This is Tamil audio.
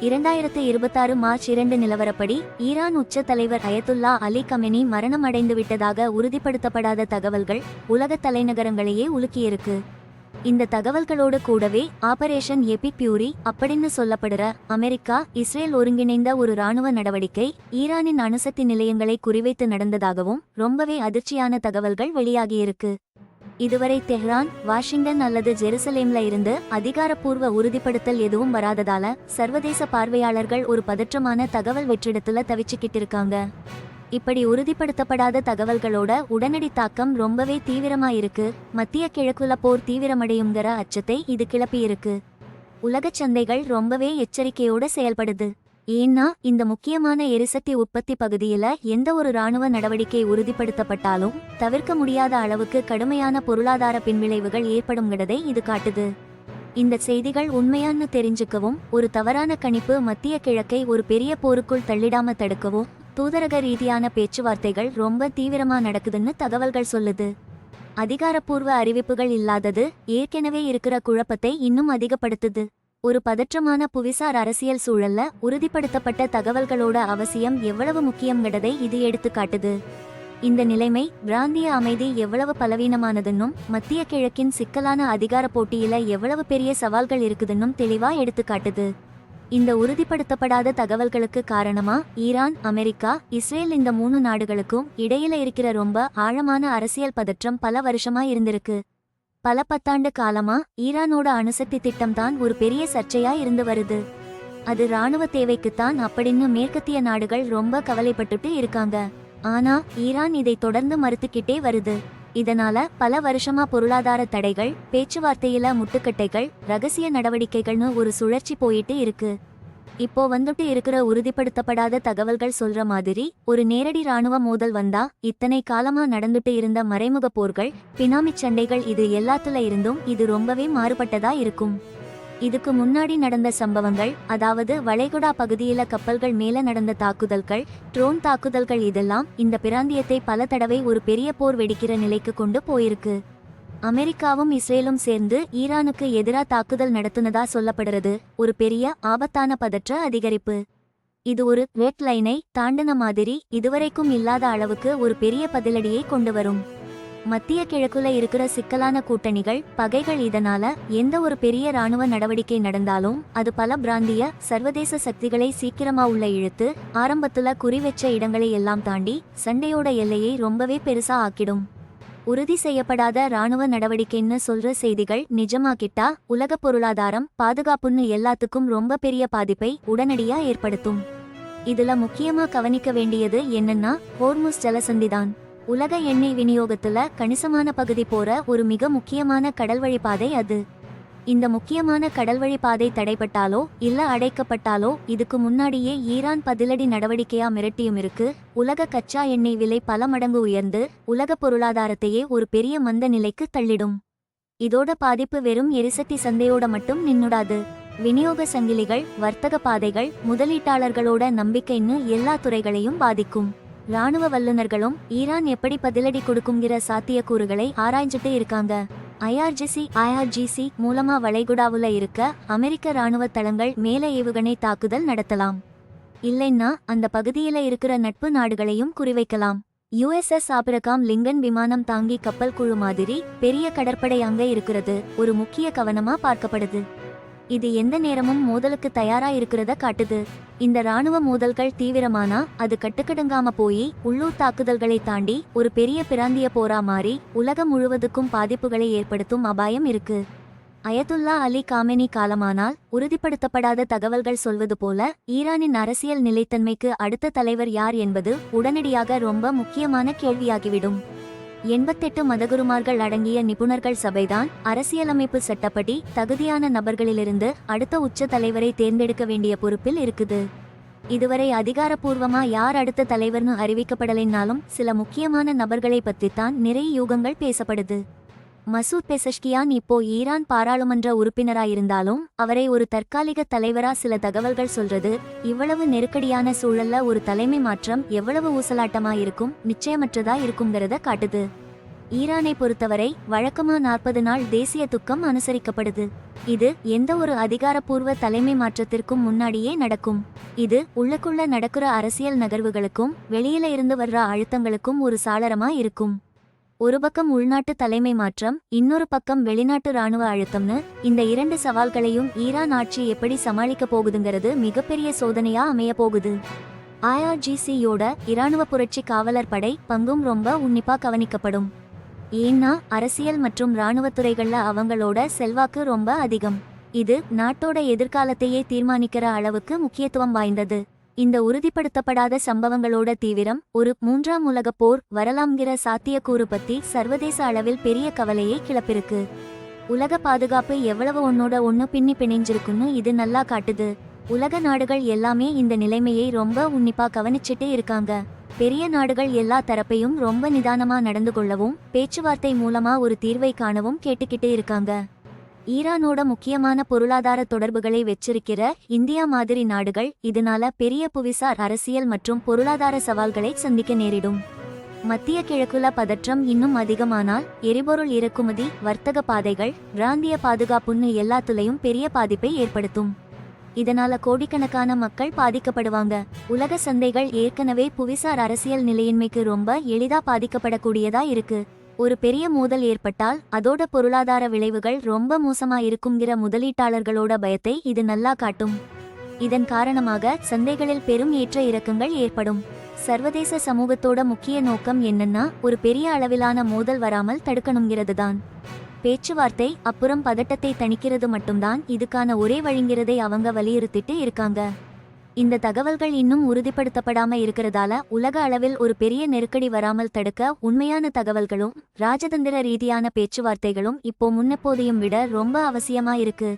2026 மார்ச் 2 நிலவரப்படி ஈரான் உச்ச தலைவர் அயத்துல்லா அலி கமெனி மரணம் அடைந்துவிட்டதாக உறுதிப்படுத்தப்படாத தகவல்கள் உலக தலைநகரங்களையே உலுக்கியிருக்கு. இந்த தகவல்களோடு கூடவே ஆபரேஷன் எபிக் பியூரி அப்படின்னு சொல்லப்படுற அமெரிக்கா இஸ்ரேல் ஒருங்கிணைந்த ஒரு இராணுவ நடவடிக்கை ஈரானின் அணுசக்தி நிலையங்களை குறிவைத்து நடந்ததாகவும் ரொம்பவே அதிர்ச்சியான தகவல்கள் வெளியாகியிருக்கு. இதுவரை தெஹ்ரான், வாஷிங்டன் அல்லது ஜெருசலேம்ல இருந்து அதிகாரப்பூர்வ உறுதிப்படுத்தல் எதுவும் வராததால சர்வதேச பார்வையாளர்கள் ஒரு பதற்றமான தகவல் வெற்றிடத்துல தவிச்சுக்கிட்டு இருக்காங்க. இப்படி உறுதிப்படுத்தப்படாத தகவல்களோட உடனடி தாக்கம் ரொம்பவே தீவிரமா இருக்கு. மத்திய கிழக்குல போர் தீவிரமடையுங்கிற அச்சத்தை இது கிளப்பி இருக்கு. உலகச் சந்தைகள் ரொம்பவே எச்சரிக்கையோட செயல்படுது. ஏன்னா இந்த முக்கியமான எரிசக்தி உற்பத்தி பகுதியில எந்த ஒரு இராணுவ நடவடிக்கை உறுதிப்படுத்தப்பட்டாலும் தவிர்க்க முடியாத அளவுக்கு கடுமையான பொருளாதார பின்விளைவுகள் ஏற்படும்ங்கிறதை இது காட்டுது. இந்த செய்திகள் உண்மையான்னு தெரிஞ்சுக்கவும் ஒரு தவறான கணிப்பு மத்திய கிழக்கை ஒரு பெரிய போருக்குள் தள்ளிடாம தடுக்கவும் தூதரக ரீதியான பேச்சுவார்த்தைகள் ரொம்ப தீவிரமா நடக்குதுன்னு தகவல்கள் சொல்லுது. அதிகாரப்பூர்வ அறிவிப்புகள் இல்லாதது ஏற்கனவே இருக்கிற குழப்பத்தை இன்னும் அதிகப்படுத்துது. ஒரு பதற்றமான புவிசார் அரசியல் சூழல்ல உறுதிப்படுத்தப்பட்ட தகவல்களோட அவசியம் எவ்வளவு முக்கியங்கிறதை இது எடுத்து காட்டுது. இந்த நிலைமை பிராந்திய அமைதி எவ்வளவு பலவீனமானதுன்னும் மத்திய கிழக்கின் சிக்கலான அதிகார போட்டியில எவ்வளவு பெரிய சவால்கள் இருக்குதுன்னும் தெளிவா எடுத்து காட்டுது. இந்த உறுதிப்படுத்தப்படாத தகவல்களுக்கு காரணமா ஈரான், அமெரிக்கா, இஸ்ரேல் இந்த 3 நாடுகளுக்கும் இடையில இருக்கிற ரொம்ப ஆழமான அரசியல் பதற்றம் பல வருஷமா இருந்திருக்கு. பல பத்தாண்டு காலமா ஈரானோட அணுசக்தி திட்டம்தான் ஒரு பெரிய சர்ச்சையா இருந்து வருது. அது இராணுவ தேவைக்குத்தான் அப்படின்னு மேற்கத்திய நாடுகள் ரொம்ப கவலைப்பட்டுட்டு இருக்காங்க. ஆனா ஈரான் இதை தொடர்ந்து மறுத்துக்கிட்டே வருது. இதனால பல வருஷமா பொருளாதார தடைகள், பேச்சுவார்த்தையில முட்டுக்கட்டைகள், ரகசிய நடவடிக்கைகள்னு ஒரு சுழற்சி போயிட்டு இருக்கு. இப்போ வந்துட்டு இருக்கிற உறுதிப்படுத்தப்படாத தகவல்கள் சொல்ற மாதிரி ஒரு நேரடி இராணுவ மோதல் வந்தா இத்தனை காலமா நடந்துட்டு இருந்த மறைமுக போர்கள், பினாமிச் சண்டைகள் இது எல்லாத்துல இருந்தும் இது ரொம்பவே மாறுபட்டதா இருக்கும். இதுக்கு முன்னாடி நடந்த சம்பவங்கள், அதாவது வளைகுடா பகுதியில கப்பல்கள் மேல நடந்த தாக்குதல்கள், ட்ரோன் தாக்குதல்கள் இதெல்லாம் இந்த பிராந்தியத்தை பல தடவை ஒரு பெரிய போர் வெடிக்கிற நிலைக்கு கொண்டு போயிருக்கு. அமெரிக்காவும் இஸ்ரேலும் சேர்ந்து ஈரானுக்கு எதிரா தாக்குதல் நடத்துனதா சொல்லப்படுறது ஒரு பெரிய ஆபத்தான பதற்ற அதிகரிப்பு. இது ஒரு ரெட் லைனை தாண்டின மாதிரி இதுவரைக்கும் இல்லாத அளவுக்கு ஒரு பெரிய பதிலடியை கொண்டு வரும். மத்திய கிழக்குல இருக்கிற சிக்கலான கூட்டணிகள், பகைகள் இதனால எந்த ஒரு பெரிய இராணுவ நடவடிக்கை நடந்தாலும் அது பல பிராந்திய சர்வதேச சக்திகளை சீக்கிரமா உள்ள இழுத்து ஆரம்பத்துல குறிவெச்ச இடங்களை எல்லாம் தாண்டி சண்டையோட எல்லையை ரொம்பவே பெருசா ஆக்கிடும். உறுதி செய்யப்படாத இராணுவ நடவடிக்கைன்னு சொல்ற செய்திகள் நிஜமாக்கிட்டா உலக பொருளாதாரம், பாதுகாப்புன்னு எல்லாத்துக்கும் ரொம்ப பெரிய பாதிப்பை உடனடியா ஏற்படுத்தும். இதுல முக்கியமா கவனிக்க வேண்டியது என்னன்னா ஹோர்முஸ் ஜலசந்திதான். உலக எண்ணெய் விநியோகத்துல கணிசமான பகுதி போற ஒரு மிக முக்கியமான கடல்வழி பாதை அது. இந்த முக்கியமான கடல்வழி பாதை தடைப்பட்டாலோ இல்ல அடைக்கப்பட்டாலோ இதுக்கு முன்னாடியே ஈரான் பதிலடி நடவடிக்கையா மிரட்டியும் இருக்கு. உலக கச்சா எண்ணெய் விலை பல மடங்கு உயர்ந்து உலக பொருளாதாரத்தையே ஒரு பெரிய மந்த நிலைக்கு தள்ளிடும். இதோட பாதிப்பு வெறும் எரிசக்தி சந்தையோட மட்டும் நின்னுடாது. விநியோக சங்கிலிகள், வர்த்தக பாதைகள், முதலீட்டாளர்களோட நம்பிக்கைன்னு எல்லா துறைகளையும் பாதிக்கும். இராணுவ வல்லுநர்களும் ஈரான் எப்படி பதிலடி கொடுக்குங்கிற சாத்தியக்கூறுகளை ஆராய்ஞ்சிட்டு இருக்காங்க. ஐஆர்ஜிசி மூலமா வளைகுடாவுல இருக்க அமெரிக்க இராணுவ தளங்கள் மேல ஏவுகணை தாக்குதல் நடத்தலாம். இல்லைன்னா அந்த பகுதியில இருக்கிற நட்பு நாடுகளையும் குறிவைக்கலாம். USS ஆபிரகாம் லிங்கன் விமானம் தாங்கி கப்பல் குழு மாதிரி பெரிய கடற்படை அங்க இருக்கிறது ஒரு முக்கிய கவனமா பார்க்கப்படுது. இது எந்த நேரமும் மோதலுக்கு தயாரா இருக்கிறத காட்டுது. இந்த இராணுவ மோதல்கள் தீவிரமானா அது கட்டுக்கடங்காம போய் உள்ளூர் தாக்குதல்களை தாண்டி ஒரு பெரிய பிராந்திய போரா மாறி உலகம் முழுவதுக்கும் பாதிப்புகளை ஏற்படுத்தும் அபாயம் இருக்கு. அயத்துல்லா அலி காமெனி காலமானால் உறுதிப்படுத்தப்படாத தகவல்கள் சொல்வது போல ஈரானின் அரசியல் நிலைத்தன்மைக்கு அடுத்த தலைவர் யார் என்பது உடனடியாக ரொம்ப முக்கியமான கேள்வியாகிவிடும். 88 மதகுருமார்கள் அடங்கிய நிபுணர்கள் சபைதான் அரசியலமைப்பு சட்டப்படி தகுதியான நபர்களிலிருந்து அடுத்த உச்ச தலைவரை தேர்ந்தெடுக்க வேண்டிய பொறுப்பில் இருக்குது. இதுவரை அதிகாரப்பூர்வமா யார் அடுத்த தலைவர்னு அறிவிக்கப்படலைன்னாலும் சில முக்கியமான நபர்களை பற்றித்தான் நிறைய யூகங்கள் பேசப்படுது. மசூத் பெசஷ்கியான் இப்போ ஈரான் பாராளுமன்ற உறுப்பினராயிருந்தாலும் அவரை ஒரு தற்காலிக தலைவரா சில தகவல்கள் சொல்றது இவ்வளவு நெருக்கடியான சூழல்ல ஒரு தலைமை மாற்றம் எவ்வளவு ஊசலாட்டமா இருக்கும், நிச்சயமற்றதா இருக்குங்கிறத காட்டுது. ஈரானை பொறுத்தவரை வழக்கமா 40 நாள் தேசிய துக்கம் அனுசரிக்கப்படுது. இது எந்த ஒரு அதிகாரப்பூர்வ தலைமை மாற்றத்திற்கும் முன்னாடியே நடக்கும். இது உள்ளுக்குள்ள நடக்கிற அரசியல் நகர்வுகளுக்கும் வெளியில இருந்து வர்ற அழுத்தங்களுக்கும் ஒரு சாளரமா இருக்கும். ஒரு பக்கம் உள்நாட்டு தலைமை மாற்றம், இன்னொரு பக்கம் வெளிநாட்டு ராணுவ அழுத்தம்னு இந்த 2 சவால்களையும் ஈரான் ஆட்சி எப்படி சமாளிக்க போகுதுங்கிறது மிகப்பெரிய சோதனையா அமைய போகுது. IRGC-யோட இராணுவ புரட்சி காவலர் படை பங்கும் ரொம்ப உன்னிப்பா கவனிக்கப்படும். ஏன்னா அரசியல் மற்றும் இராணுவத்துறைகள்ல அவங்களோட செல்வாக்கு ரொம்ப அதிகம். இது நாட்டோட எதிர்காலத்தையே தீர்மானிக்கிற அளவுக்கு முக்கியத்துவம் வாய்ந்தது. இந்த உறுதிப்படுத்தப்படாத சம்பவங்களோட தீவிரம், ஒரு 3ஆம் உலகப் போர் வரலாம்ங்கிற சாத்தியக்கூறு பத்தி சர்வதேச அளவில் பெரிய கவலையை கிளப்பிருக்கு. உலக பாதுகாப்பு எவ்வளவு ஒன்னோட ஒன்னு பின்னி பிணைஞ்சிருக்குன்னு இது நல்லா காட்டுது. உலக நாடுகள் எல்லாமே இந்த நிலைமையை ரொம்ப உன்னிப்பா கவனிச்சுட்டு இருக்காங்க. பெரிய நாடுகள் எல்லா தரப்பையும் ரொம்ப நிதானமா நடந்து கொள்ளவும், பேச்சுவார்த்தை மூலமா ஒரு தீர்வை காணவும் கேட்டுக்கிட்டு இருக்காங்க. ஈரானோட முக்கியமான பொருளாதார தொடர்புகளை வெச்சிருக்கிற இந்தியா மாதிரி நாடுகள் இதனால பெரிய புவிசார் அரசியல் மற்றும் பொருளாதார சவால்களை சந்திக்க நேரிடும். மத்திய கிழக்குல பதற்றம் இன்னும் அதிகமானால் எரிபொருள் இறக்குமதி, வர்த்தக பாதைகள், பிராந்திய பாதுகாப்புன்னு எல்லாத்துலயும் பெரிய பாதிப்பை ஏற்படுத்தும். இதனால கோடிக்கணக்கான மக்கள் பாதிக்கப்படுவாங்க. உலக சந்தைகள் ஏற்கனவே புவிசார் அரசியல் நிலையின்மைக்கு ரொம்ப எளிதா பாதிக்கப்படக்கூடியதா இருக்கு. ஒரு பெரிய மோதல் ஏற்பட்டால் அதோட பொருளாதார விளைவுகள் ரொம்ப மோசமா இருக்குங்கிற முதலீட்டாளர்களோட பயத்தை இது நல்லா காட்டும். இதன் காரணமாக சந்தைகளில் பெரும் ஏற்ற இறக்கங்கள் ஏற்படும். சர்வதேச சமூகத்தோட முக்கிய நோக்கம் என்னன்னா ஒரு பெரிய அளவிலான மோதல் வராமல் தடுக்கணுங்கிறதுதான். பேச்சுவார்த்தை அப்புறம் பதட்டத்தை தணிக்கிறது மட்டும்தான் இதுக்கான ஒரே வழிங்கிறதை அவங்க வலியுறுத்திட்டு இருக்காங்க. இந்த தகவல்கள் இன்னும் உறுதிப்படுத்தப்படாம இருக்கிறதால உலக அளவில் ஒரு பெரிய நெருக்கடி வராமல் தடுக்க உண்மையான தகவல்களும் ராஜதந்திர ரீதியான பேச்சுவார்த்தைகளும் இப்போ முன்னெப்போதையும் விட ரொம்ப அவசியமா இருக்கு.